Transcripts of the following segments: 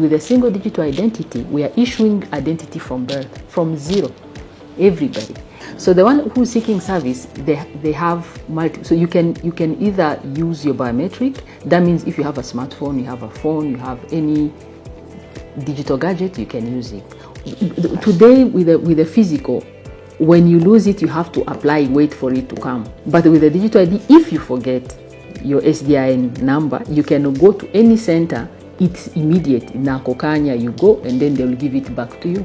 with a single digital identity, we are issuing identity from birth, from zero, everybody. So the one who's seeking service, they have multi. So you can either use your biometric. That means if you have a smartphone, you have a phone, you have any digital gadget, you can use it. Today with the physical, when you lose it, you have to apply, wait for it to come. But with the digital ID, if you forget your SDIN number, you can go to any center. It's immediate. Na kokanya, you go and then they'll give it back to you.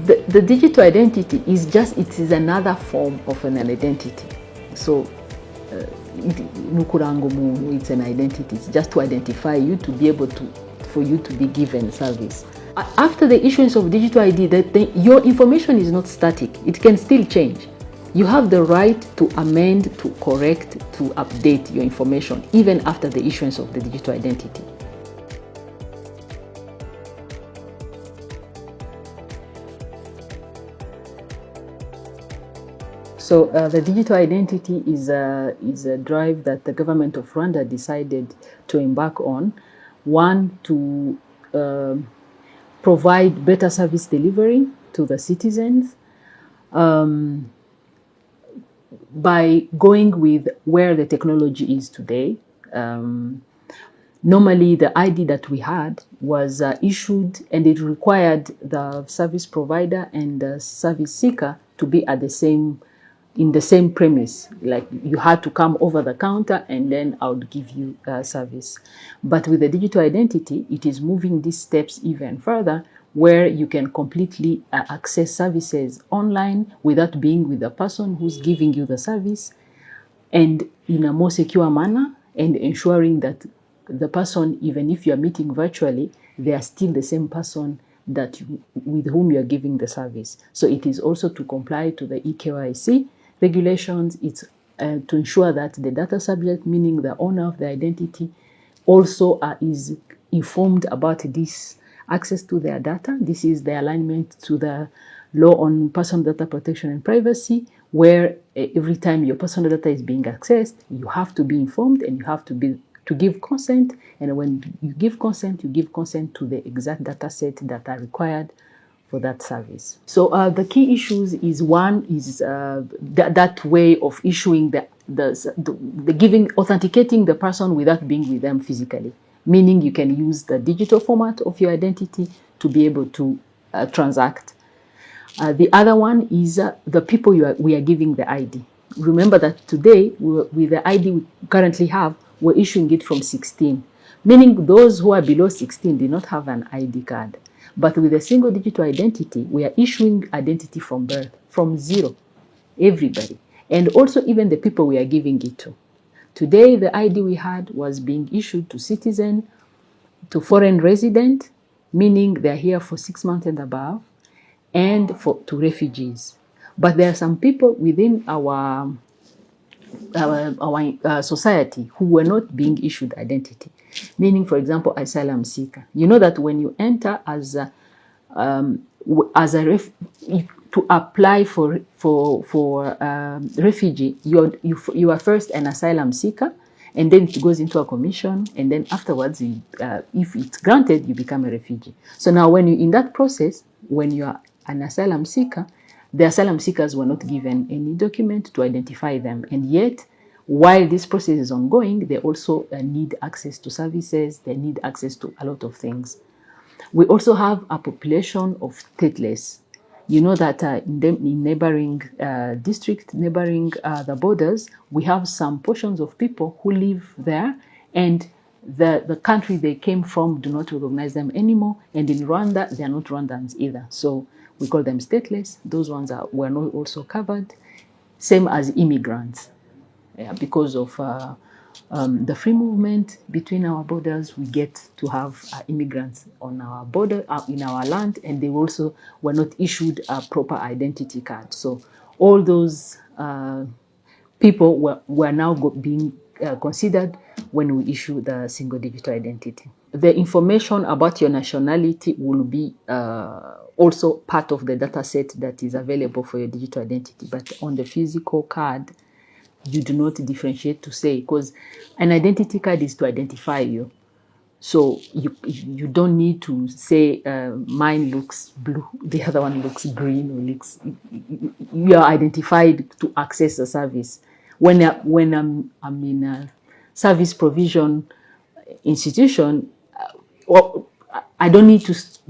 The digital identity is it is another form of an identity. So it's an identity. It's just to identify you, to be able to, for you to be given service. After the issuance of digital ID, your information is not static. It can still change. You have the right to amend, to correct, to update your information, even after the issuance of the digital identity. So the digital identity is a drive that the government of Rwanda decided to embark on. One, to provide better service delivery to the citizens by going with where the technology is today. Normally, the ID that we had was issued, and it required the service provider and the service seeker to be at in the same premise. Like you had to come over the counter and then I would give you service. But with the digital identity, it is moving these steps even further, where you can completely access services online without being with the person who's giving you the service, and in a more secure manner, and ensuring that the person, even if you're meeting virtually, they are still the same person with whom you're giving the service. So it is also to comply to the eKYC regulations. It's to ensure that the data subject, meaning the owner of the identity, also is informed about this access to their data. This is the alignment to the law on personal data protection and privacy, where every time your personal data is being accessed, you have to be informed and you have to give consent. And when you give consent to the exact data set that are required for that service. So the key issues is, one is that way of issuing authenticating the person without being with them physically, meaning you can use the digital format of your identity to be able to transact. The other one is the people we are giving the ID. Remember that today, with the ID we currently have, we're issuing it from 16, meaning those who are below 16 do not have an ID card. But with a single digital identity, we are issuing identity from birth, from zero, everybody, and also even the people we are giving it to. Today, the ID we had was being issued to citizen, to foreign resident, meaning they're here for 6 months and above, and to refugees. But there are some people within our society who were not being issued identity, meaning, for example, asylum seeker. You know that when you enter to apply for refugee, you are first an asylum seeker, and then it goes into a commission, and then afterwards, if it's granted, you become a refugee. So now, when you in that process, when you are an asylum seeker, the asylum seekers were not given any document to identify them, and yet, while this process is ongoing, they also need access to services. They need access to a lot of things. We also have a population of stateless. You know that in neighboring districts, neighboring the borders, we have some portions of people who live there, and the country they came from do not recognize them anymore. And in Rwanda, they are not Rwandans either. So we call them stateless. Those ones were not also covered. Same as immigrants. Because of the free movement between our borders, we get to have immigrants on our border, in our land, and they also were not issued a proper identity card. So all those people were now being considered when we issue the single digital identity. The information about your nationality will be also part of the data set that is available for your digital identity, but on the physical card, you do not differentiate to say, because an identity card is to identify you. So you don't need to say mine looks blue, the other one looks green, or looks, you are identified to access the service. When I'm in a service provision institution, well, I don't need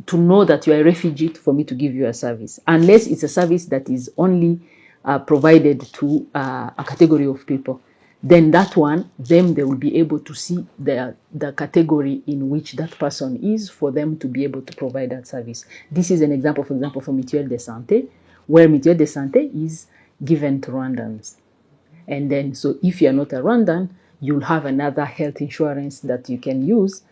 to know that you're a refugee for me to give you a service, unless it's a service that is only provided to a category of people. Then that one, them, they will be able to see the category in which that person is for them to be able to provide that service. This is an example, for example, for Mutuelle de Santé, where Mutuelle de Santé is given to Rwandans. And then, so if you're not a Rwandan, you'll have another health insurance that you can use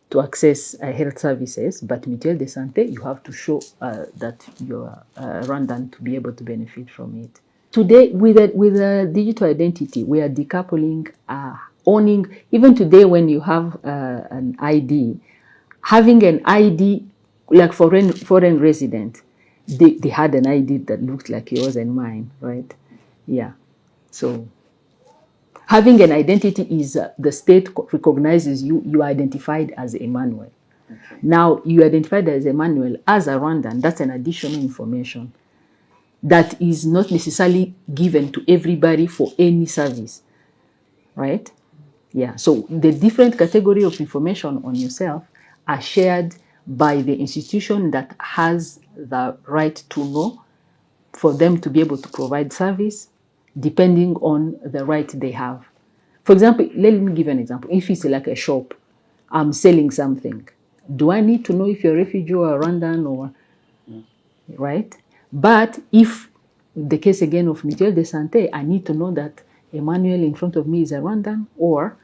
to access health services, but Mutuelle de Santé, you have to show that you're Rwandan to be able to benefit from it. Today, with a digital identity, we are decoupling, owning. Even today, when you have an ID, having an ID, like foreign resident, they had an ID that looked like yours and mine, right? Yeah. So having an identity is the state recognizes you are identified as Emmanuel. Okay. Now, you identified as Emmanuel as a Rwandan, that's an additional information that is not necessarily given to everybody for any service, right? Yeah, so the different category of information on yourself are shared by the institution that has the right to know for them to be able to provide service depending on the right they have. For example, let me give an example. If it's like a shop, I'm selling something. Do I need to know if you're a refugee or a Rwandan or, right? But if the case again of Mutuelle de Santé, I need to know that Emmanuel in front of me is a Rwandan, or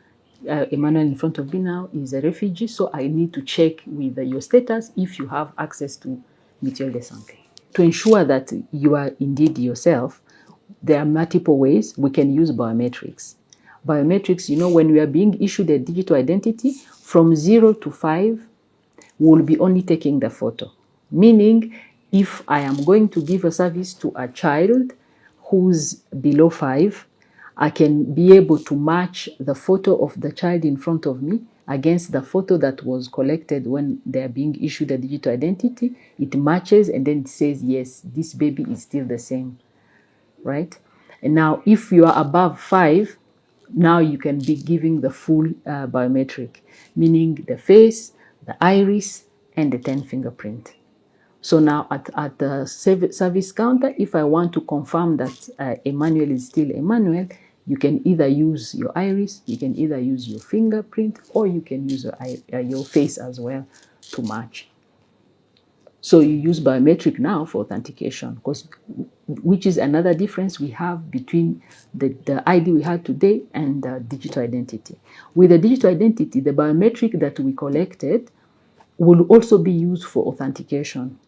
Emmanuel in front of me now is a refugee. So I need to check with your status if you have access to Mutuelle de Santé. To ensure that you are indeed yourself, there are multiple ways we can use biometrics. Biometrics, when we are being issued a digital identity, from 0 to 5, we'll be only taking the photo. Meaning, if I am going to give a service to a child who's below 5, I can be able to match the photo of the child in front of me against the photo that was collected when they're being issued a digital identity. It matches and then it says, yes, this baby is still the same, right? And now if you are above 5, now you can be giving the full biometric, meaning the face, the iris, and the 10 fingerprint. So now at the service counter, if I want to confirm that Emmanuel is still Emmanuel, you can either use your iris, you can either use your fingerprint, or you can use your face as well to match. So you use biometric now for authentication, which is another difference we have between the ID we had today and the digital identity. With the digital identity, the biometric that we collected will also be used for authentication.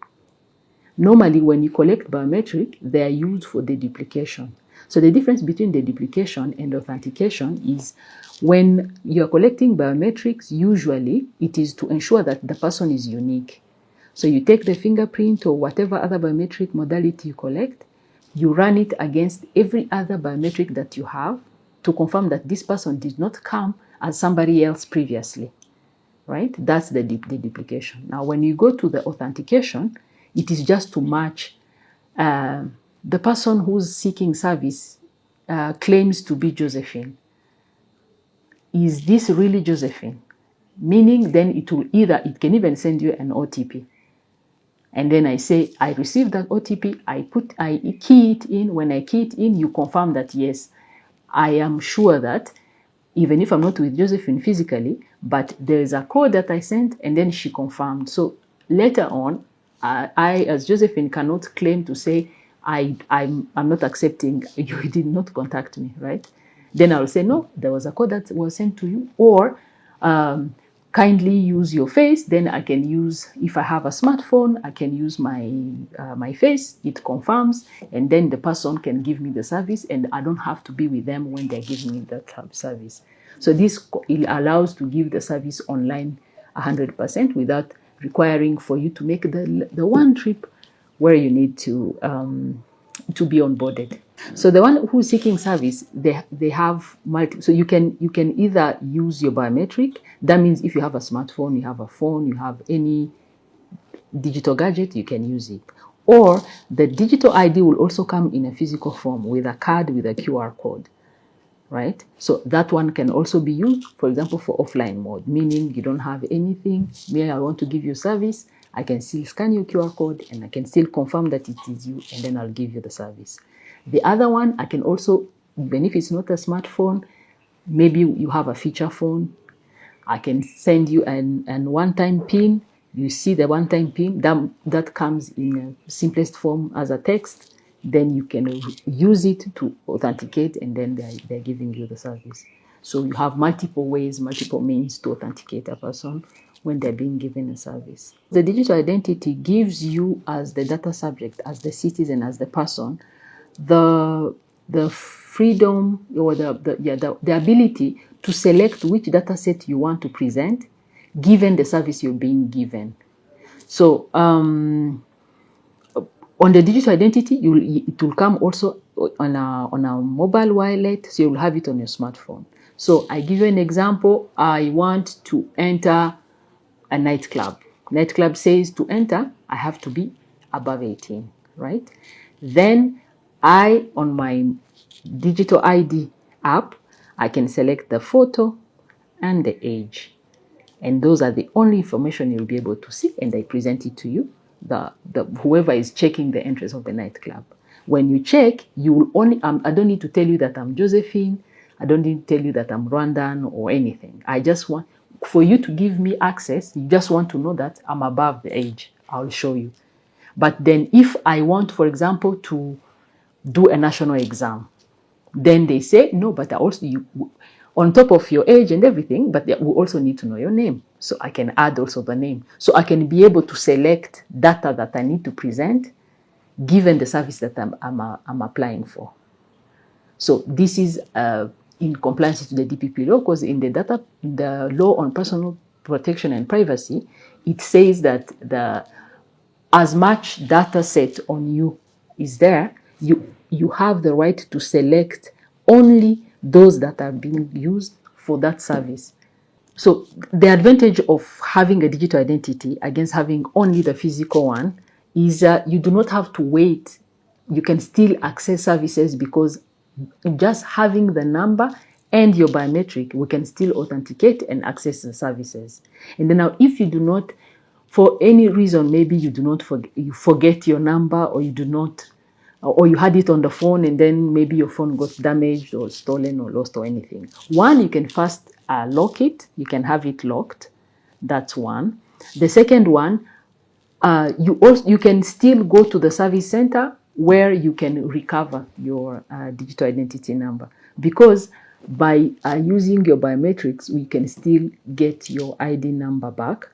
Normally, when you collect biometric, they are used for deduplication. So the difference between deduplication and authentication is when you're collecting biometrics, usually it is to ensure that the person is unique. So you take the fingerprint or whatever other biometric modality you collect, you run it against every other biometric that you have to confirm that this person did not come as somebody else previously, right? That's the deduplication. Now, when you go to the authentication, it is just to match the person who's seeking service claims to be Josephine. Is this really Josephine? Meaning then it can even send you an OTP. And then I say, I received that OTP, I key it in. When I key it in, you confirm that, yes, I am sure that even if I'm not with Josephine physically, but there is a code that I sent and then she confirmed. So later on, I as Josephine cannot claim to say, I'm not accepting, you did not contact me, right? Then I'll say, no, there was a code that was sent to you, or kindly use your face. Then I can use, if I have a smartphone, I can use my face, it confirms, and then the person can give me the service and I don't have to be with them when they're giving me that service. So this allows to give the service online 100% without requiring for you to make the one trip where you need to to be onboarded. So the one who's seeking service, they have multi. So you can either use your biometric. That means if you have a smartphone, you have a phone, you have any digital gadget, you can use it. Or the digital ID will also come in a physical form with a card with a QR code, right? So that one can also be used, for example, for offline mode, meaning you don't have anything. Me, I want to give you service. I can still scan your QR code and I can still confirm that it is you, and then I'll give you the service. The other one, I can also, even if it's not a smartphone, maybe you have a feature phone, I can send you an one-time PIN. You see the one-time PIN, that comes in a simplest form as a text. Then you can use it to authenticate, and then they're giving you the service. So you have multiple ways, multiple means to authenticate a person when they're being given a service. The digital identity gives you, as the data subject, as the citizen, as the person, the freedom or the ability to select which data set you want to present given the service you're being given. So on the digital identity, it will come also on a mobile wallet, so you'll have it on your smartphone. So I give you an example. I want to enter a nightclub. Nightclub says to enter, I have to be above 18, right? Then on my digital ID app, I can select the photo and the age. And those are the only information you'll be able to see, and I present it to you, whoever is checking the entrance of the nightclub. When you check, you will only, I don't need to tell you that I'm Josephine, I don't need to tell you that I'm Rwandan or anything. I just want, for you to give me access, you just want to know that I'm above the age. I'll show you. But then if I want, for example, to do a national exam, then they say, no, but I also, on top of your age and everything, but we also need to know your name. So I can add also the name. So I can be able to select data that I need to present given the service that I'm applying for. So this is in compliance to the DPP law, because in the law on personal protection and privacy, it says that as much data set on you is there, you have the right to select only those that are being used for that service. So the advantage of having a digital identity against having only the physical one is you do not have to wait. You can still access services because just having the number and your biometric, we can still authenticate and access the services. And then now, if you do not, for any reason, maybe you do not you forget your number, or you do not, or you had it on the phone and then maybe your phone got damaged or stolen or lost or anything. One, you can first lock it. You can have it locked. That's one. The second one, you can still go to the service center where you can recover your digital identity number, because by using your biometrics, we can still get your ID number back,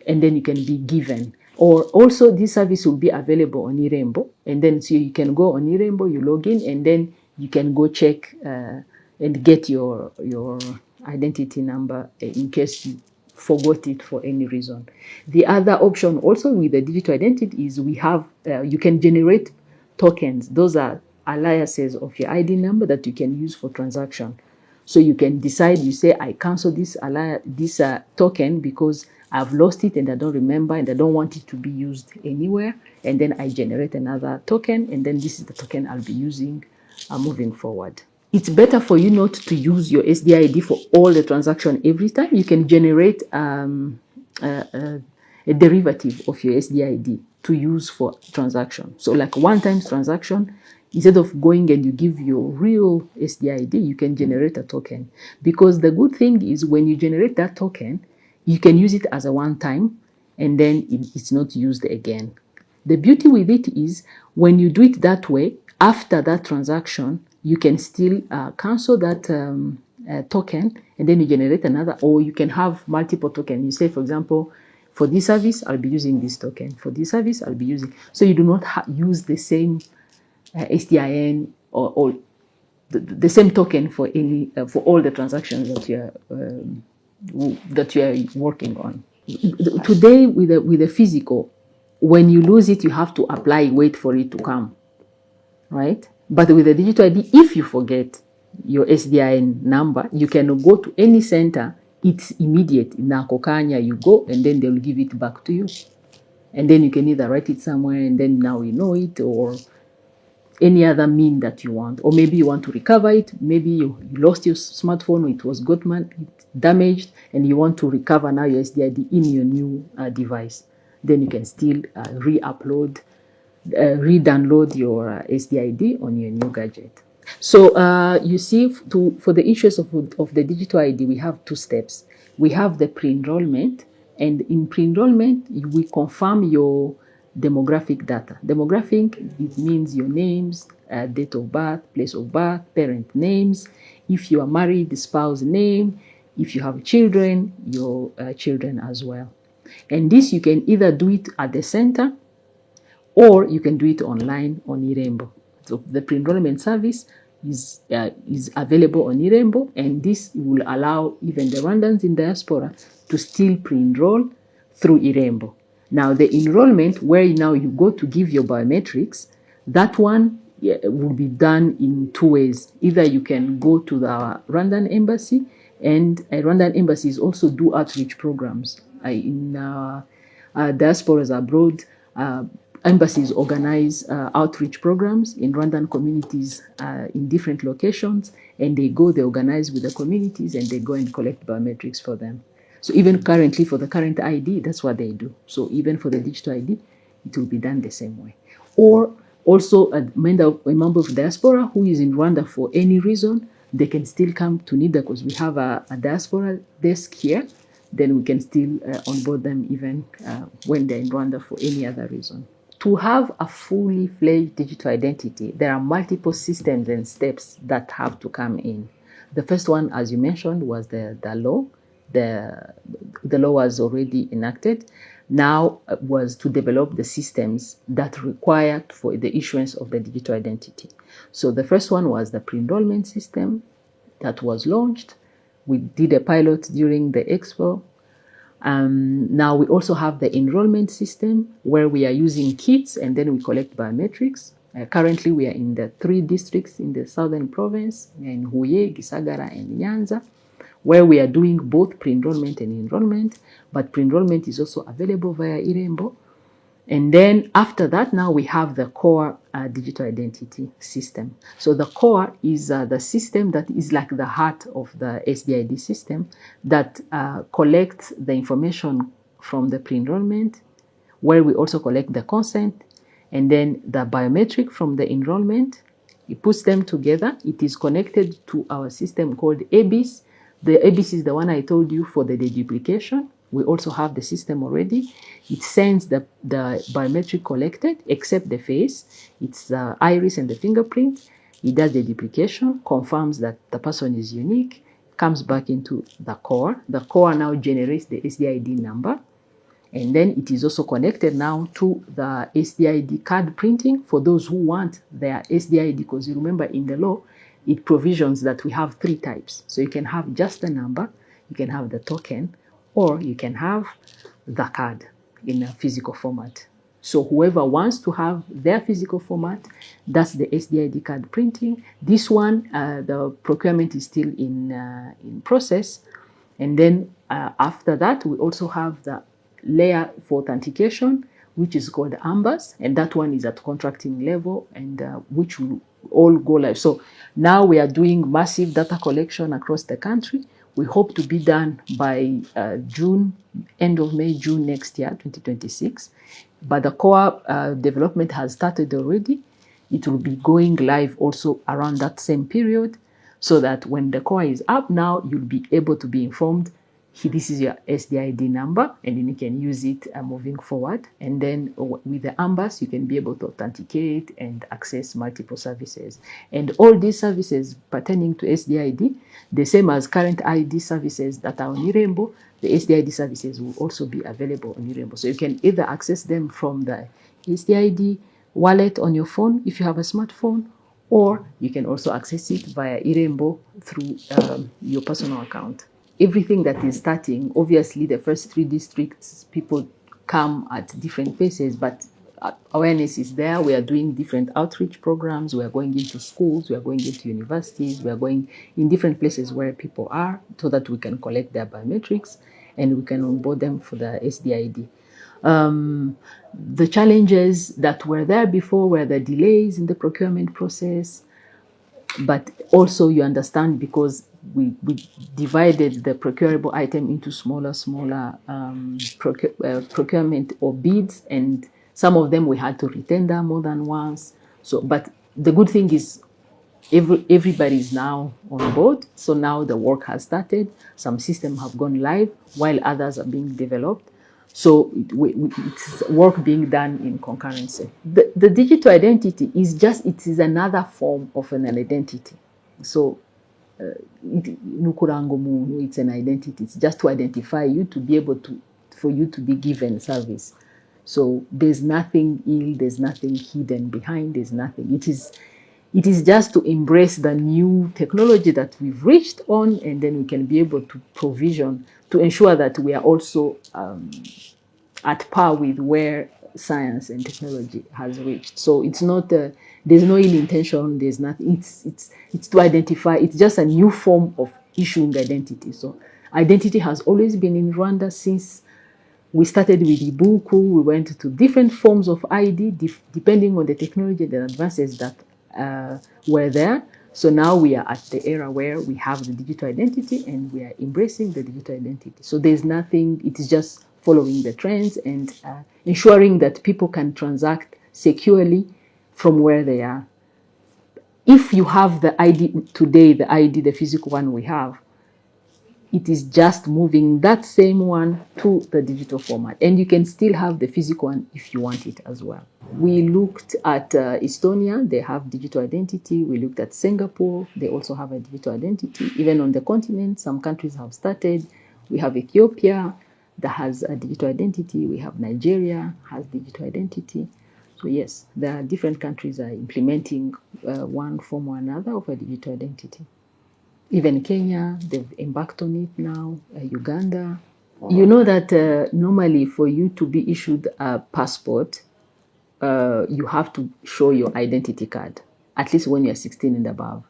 and then you can be given. Or also, this service will be available on Irembo, and then so you can go on Irembo, you log in, and then you can go check and get your identity number in case you forgot it for any reason. The other option also with the digital identity is we have you can generate tokens. Those are aliases of your ID number that you can use for transaction. So you can decide, you say, I cancel this token because I've lost it and I don't remember and I don't want it to be used anywhere. And then I generate another token, and then this is the token I'll be using moving forward. It's better for you not to use your SDID for all the transaction every time. You can generate a derivative of your SDID to use for transaction. So like one-time transaction, instead of going and you give your real SDID, you can generate a token. Because the good thing is when you generate that token, you can use it as a one-time, and then it's not used again. The beauty with it is when you do it that way, after that transaction, you can still cancel that token, and then you generate another, or you can have multiple tokens. You say, for example, for this service, I'll be using this token. For this service, I'll be using. So you do not use the same SDIN or the same token for any for all the transactions that you are working on. Today, with the physical, when you lose it, you have to apply, wait for it to come. right? But with the digital ID, if you forget your SDIN number, you can go to any center. It's immediate. Na kokanya, you go, and then they'll give it back to you. And then you can either write it somewhere, and then now you know it, or any other mean that you want. Or maybe you want to recover it. Maybe you lost your smartphone, or it was damaged, and you want to recover now your SDID in your new device. Then you can still re-upload, re-download your SDID on your new gadget. So you see, for the issues of the digital ID, we have two steps. We have the pre-enrollment, and in pre-enrollment, we confirm your demographic data. Demographic, it means your names, date of birth, place of birth, parent names. If you are married, the spouse name. If you have children, your children as well. And this, you can either do it at the center, or you can do it online on Irembo. So the pre-enrollment service is available on Irembo, and this will allow even the Rwandans in diaspora to still pre-enroll through Irembo. Now the enrollment, where now you go to give your biometrics, that one will be done in two ways. Either you can go to the Rwandan embassy, and Rwandan embassies also do outreach programs in diasporas abroad. Embassies organize outreach programs in Rwandan communities in different locations, and they organize with the communities, and they go and collect biometrics for them. So even currently, for the current ID, that's what they do. So even for the digital ID, it will be done the same way. Or also a member of diaspora who is in Rwanda for any reason, they can still come to NIDA, because we have a diaspora desk here. Then we can still onboard them even when they're in Rwanda for any other reason. To have a fully fledged digital identity, there are multiple systems and steps that have to come in. The first one, as you mentioned, was the law. The law was already enacted. Now was to develop the systems that required for the issuance of the digital identity. So the first one was the pre-enrollment system that was launched. We did a pilot during the expo. Now we also have the enrollment system, where we are using kits and then we collect biometrics. Currently, we are in the 3 districts in the southern province, in Huye, Gisagara, and Nyanza, where we are doing both pre-enrollment and enrollment, but pre-enrollment is also available via Irembo. And then after that, now we have the core digital identity system. So the core is the system that is like the heart of the SDID system that collects the information from the pre-enrollment, where we also collect the consent, and then the biometric from the enrollment. It puts them together. It is connected to our system called ABIS. The ABIS is the one I told you for the deduplication. We also have the system already. It sends the biometric collected, except the face. It's the iris and the fingerprint. It does the duplication, confirms that the person is unique, comes back into the core. The core now generates the SDID number. And then it is also connected now to the SDID card printing for those who want their SDID, because you remember in the law, it provisions that we have 3 types. So you can have just the number, you can have the token, or you can have the card in a physical format. So whoever wants to have their physical format, that's the SDID card printing. This one, the procurement is still in process. And then after that, we also have the layer for authentication, which is called AMBAS, and that one is at contracting level, and which will all go live. So now we are doing massive data collection across the country. We hope to be done by June, end of May, June next year, 2026. But the core development has started already. It will be going live also around that same period, so that when the core is up now, you'll be able to be informed, this is your SDID number, and then you can use it moving forward. And then with the AMBAS, you can be able to authenticate and access multiple services. And all these services pertaining to SDID, the same as current ID services that are on Irembo, the SDID services will also be available on Irembo. So you can either access them from the SDID wallet on your phone if you have a smartphone, or you can also access it via Irembo through your personal account. Everything that is starting, obviously the first 3 districts, people come at different paces, but awareness is there. We are doing different outreach programs. We are going into schools. We are going into universities. We are going in different places where people are so that we can collect their biometrics and we can onboard them for the SDID. The challenges that were there before were the delays in the procurement process, but also you understand because we divided the procurable item into smaller procurement or bids, and some of them we had to retender more than once. So, but the good thing is everybody is now on board. So now the work has started. Some systems have gone live while others are being developed. So it's work being done in concurrency. The digital identity is just, it is another form of an identity. So it's an identity. It's just to identify you, to be able to, for you to be given service. So there's nothing ill, there's nothing hidden behind, there's nothing. It is just to embrace the new technology that we've reached on, and then we can be able to provision to ensure that we are also at par with where science and technology has reached. So it's not there's no ill intention. There's nothing. It's to identify. It's just a new form of issuing identity. So identity has always been in Rwanda since we started with Ibuku. We went to different forms of ID depending on the technology, the advances that were there. So now we are at the era where we have the digital identity and we are embracing the digital identity. So there's nothing, it is just following the trends and ensuring that people can transact securely from where they are. If you have the ID today, the physical one we have, it is just moving that same one to the digital format. And you can still have the physical one if you want it as well. We looked at Estonia, they have digital identity. We looked at Singapore, they also have a digital identity. Even on the continent, some countries have started. We have Ethiopia that has a digital identity. We have Nigeria has digital identity. So yes, there are different countries that are implementing one form or another of a digital identity. Even Kenya, they've embarked on it now, Uganda. You know that normally for you to be issued a passport, you have to show your identity card, at least when you're 16 and above.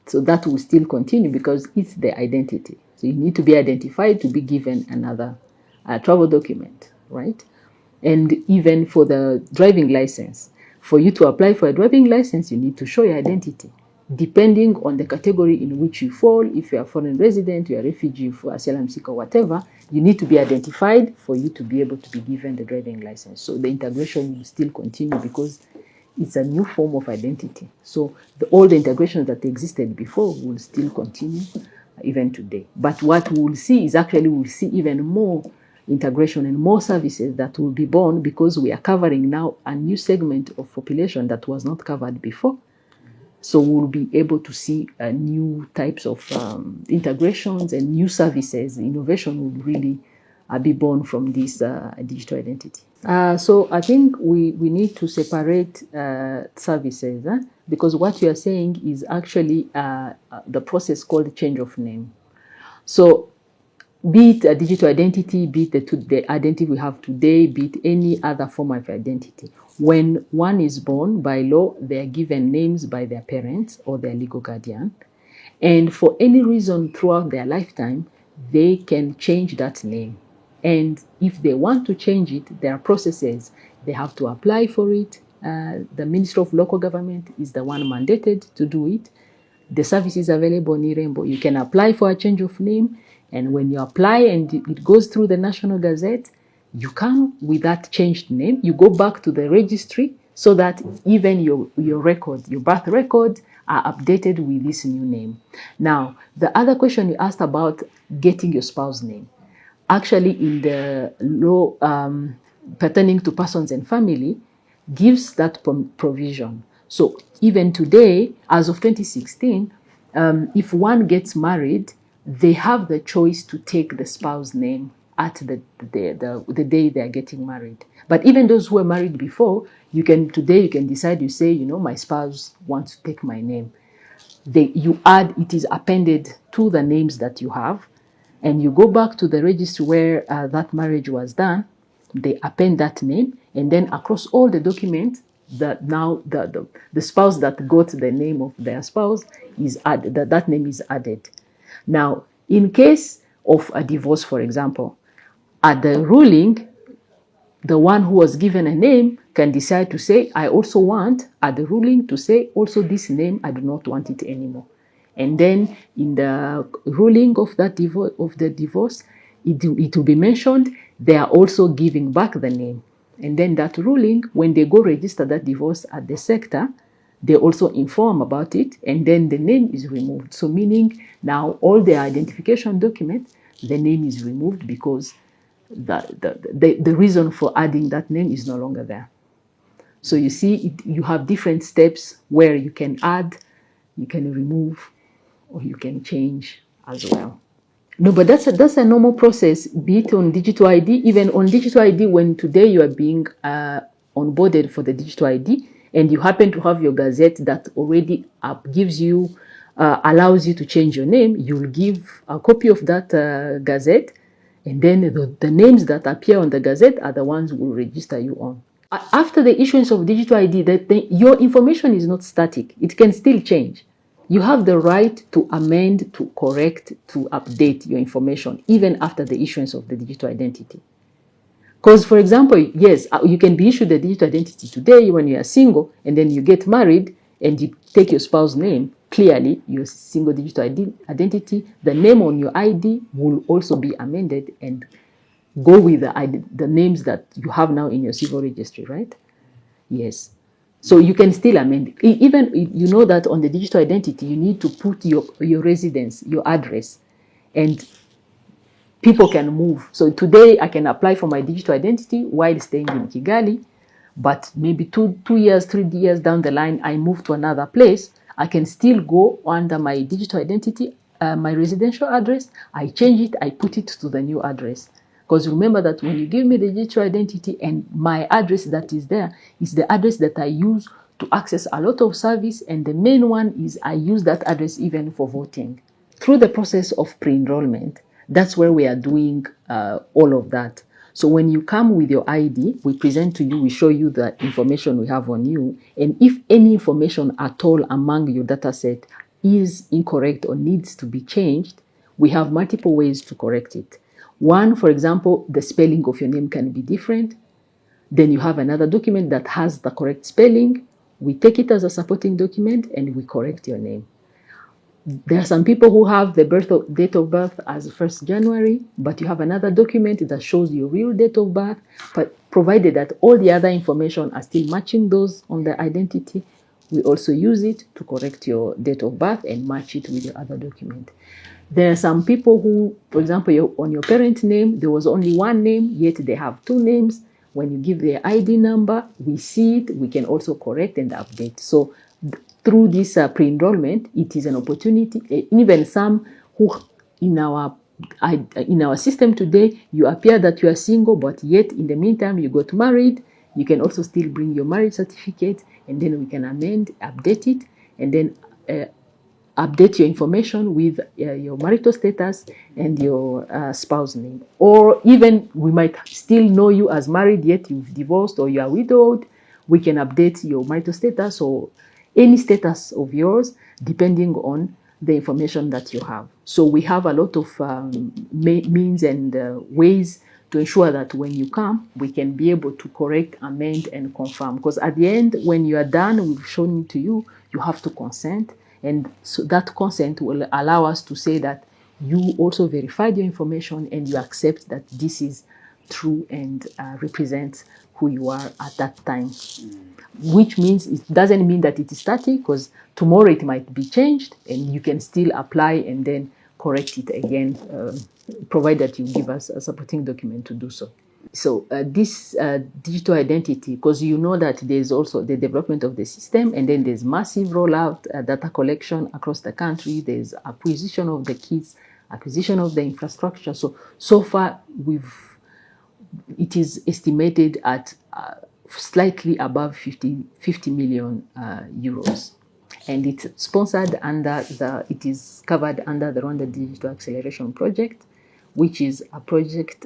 So that will still continue because it's the identity. So you need to be identified to be given another travel document, right? And even for the driving license, for you to apply for a driving license, you need to show your identity. Depending on the category in which you fall, if you're a foreign resident, you're a refugee, for asylum seeker, whatever, you need to be identified for you to be able to be given the driving license. So the integration will still continue because it's a new form of identity. So all the integrations that existed before will still continue even today. But what we'll see is actually we'll see even more integration and more services that will be born because we are covering now a new segment of population that was not covered before. So we'll be able to see new types of integrations and new services. Innovation will really be born from this digital identity. So I think we need to separate services because what you are saying is actually the process called change of name. So be it a digital identity, be it the identity we have today, be it any other form of identity. When one is born, by law, they are given names by their parents or their legal guardian. And for any reason throughout their lifetime, they can change that name. And if they want to change it, there are processes. They have to apply for it. The Ministry of Local Government is the one mandated to do it. The service is available in Irembo. You can apply for a change of name. And when you apply and it goes through the National Gazette, you come with that changed name. You go back to the registry so that even your record, your birth record, are updated with this new name. Now, the other question you asked about getting your spouse name. Actually, in the law pertaining to persons and family, gives that provision. So even today, as of 2016, if one gets married, they have the choice to take the spouse name at the day they are getting married. But even those who were married before, today you can decide, you say, my spouse wants to take my name. It is appended to the names that you have, and you go back to the registry where that marriage was done, they append that name, and then across all the documents, that now the spouse that got the name of their spouse is added, that name is added. Now, in case of a divorce, for example, at the ruling, the one who was given a name can decide to say, I also want, at the ruling, to say also this name, I do not want it anymore. And then in the ruling of that divorce, it will be mentioned they are also giving back the name. And then that ruling, when they go register that divorce at the sector, they also inform about it, and then the name is removed. So meaning now all the identification documents, the name is removed because the reason for adding that name is no longer there. So you see, you have different steps where you can add, you can remove, or you can change as well. No, but that's a normal process, be it on digital ID, even on digital ID, when today you are being onboarded for the digital ID, and you happen to have your gazette that already gives you, allows you to change your name, you'll give a copy of that gazette, and then the names that appear on the gazette are the ones we'll register you on. After the issuance of digital ID, your information is not static. It can still change. You have the right to amend, to correct, to update your information, even after the issuance of the digital identity. Because, for example, yes, you can be issued a digital identity today when you are single, and then you get married and you take your spouse's name. Clearly, your single digital identity, the name on your ID will also be amended and go with the names that you have now in your civil registry, right? Yes. So you can still amend. Even you know that on the digital identity, you need to put your residence, your address, and people can move. So today I can apply for my digital identity while staying in Kigali, but maybe two years, 3 years down the line, I move to another place. I can still go under my digital identity, my residential address. I change it, I put it to the new address. Because remember that when you give me the digital identity and my address that is there is the address that I use to access a lot of service, and the main one is I use that address even for voting. Through the process of pre-enrollment, that's where we are doing all of that. So when you come with your ID, we present to you, we show you the information we have on you. And if any information at all among your data set is incorrect or needs to be changed, we have multiple ways to correct it. One, for example, the spelling of your name can be different. Then you have another document that has the correct spelling. We take it as a supporting document and we correct your name. There are some people who have the date of birth as 1st January, but you have another document that shows your real date of birth, but provided that all the other information are still matching those on the identity, we also use it to correct your date of birth and match it with your other document. There are some people who, for example, on your parent name, there was only one name, yet they have 2 names. When you give their ID number, we see it, we can also correct and update. So through this pre-enrollment, it is an opportunity. Even some who in our system today, you appear that you are single, but yet in the meantime you got married. You can also still bring your marriage certificate, and then we can amend, update it, and then update your information with your marital status and your spouse name. Or even we might still know you as married, yet you've divorced or you are widowed. We can update your marital status or any status of yours depending on the information that you have. So we have a lot of means and ways to ensure that when you come, we can be able to correct, amend, and confirm. Because at the end, when you are done, we've shown it to you, you have to consent. And so that consent will allow us to say that you also verified your information and you accept that this is true and represents who you are at that time. Which means it doesn't mean that it is static, because tomorrow it might be changed and you can still apply and then correct it again, provided you give us a supporting document to do so. So this digital identity, because you know that there's also the development of the system, and then there's massive rollout, data collection across the country, there's acquisition of the kits, acquisition of the infrastructure. So far, it is estimated at slightly above 50 million euros. And it's sponsored it is covered under the Rwanda Digital Acceleration Project, which is a project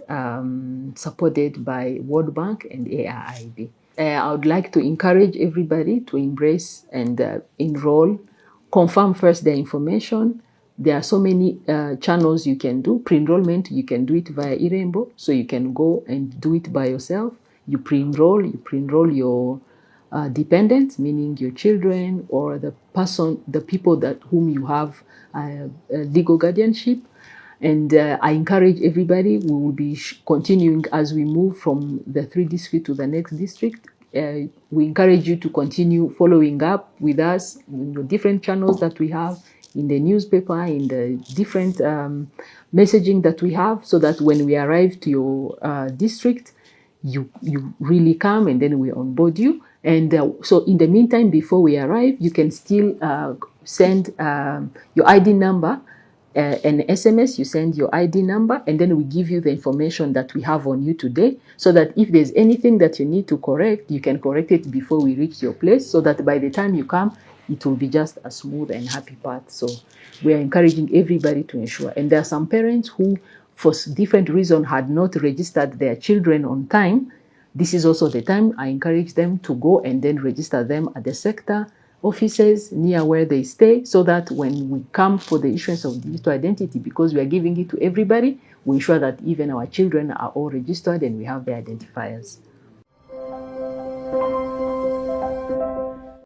supported by World Bank and AIIB. I would like to encourage everybody to embrace and enroll, confirm first their information. There are so many channels you can do. Pre-enrollment, you can do it via Irembo, so you can go and do it by yourself. You pre-enroll your dependents, meaning your children or the people that whom you have legal guardianship. And I encourage everybody, we will be continuing as we move from the 3 district to the next district. We encourage you to continue following up with us in the different channels that we have, in the newspaper, in the different messaging that we have, so that when we arrive to your district, you really come and then we onboard you. And so in the meantime, before we arrive, you can still send your ID number, an SMS, you send your ID number, and then we give you the information that we have on you today, so that if there's anything that you need to correct, you can correct it before we reach your place, so that by the time you come, it will be just a smooth and happy path. So we are encouraging everybody to ensure. And there are some parents who, for different reasons, had not registered their children on time. This is also the time I encourage them to go and then register them at the sector offices near where they stay, so that when we come for the issuance of digital identity, because we are giving it to everybody, we ensure that even our children are all registered and we have their identifiers.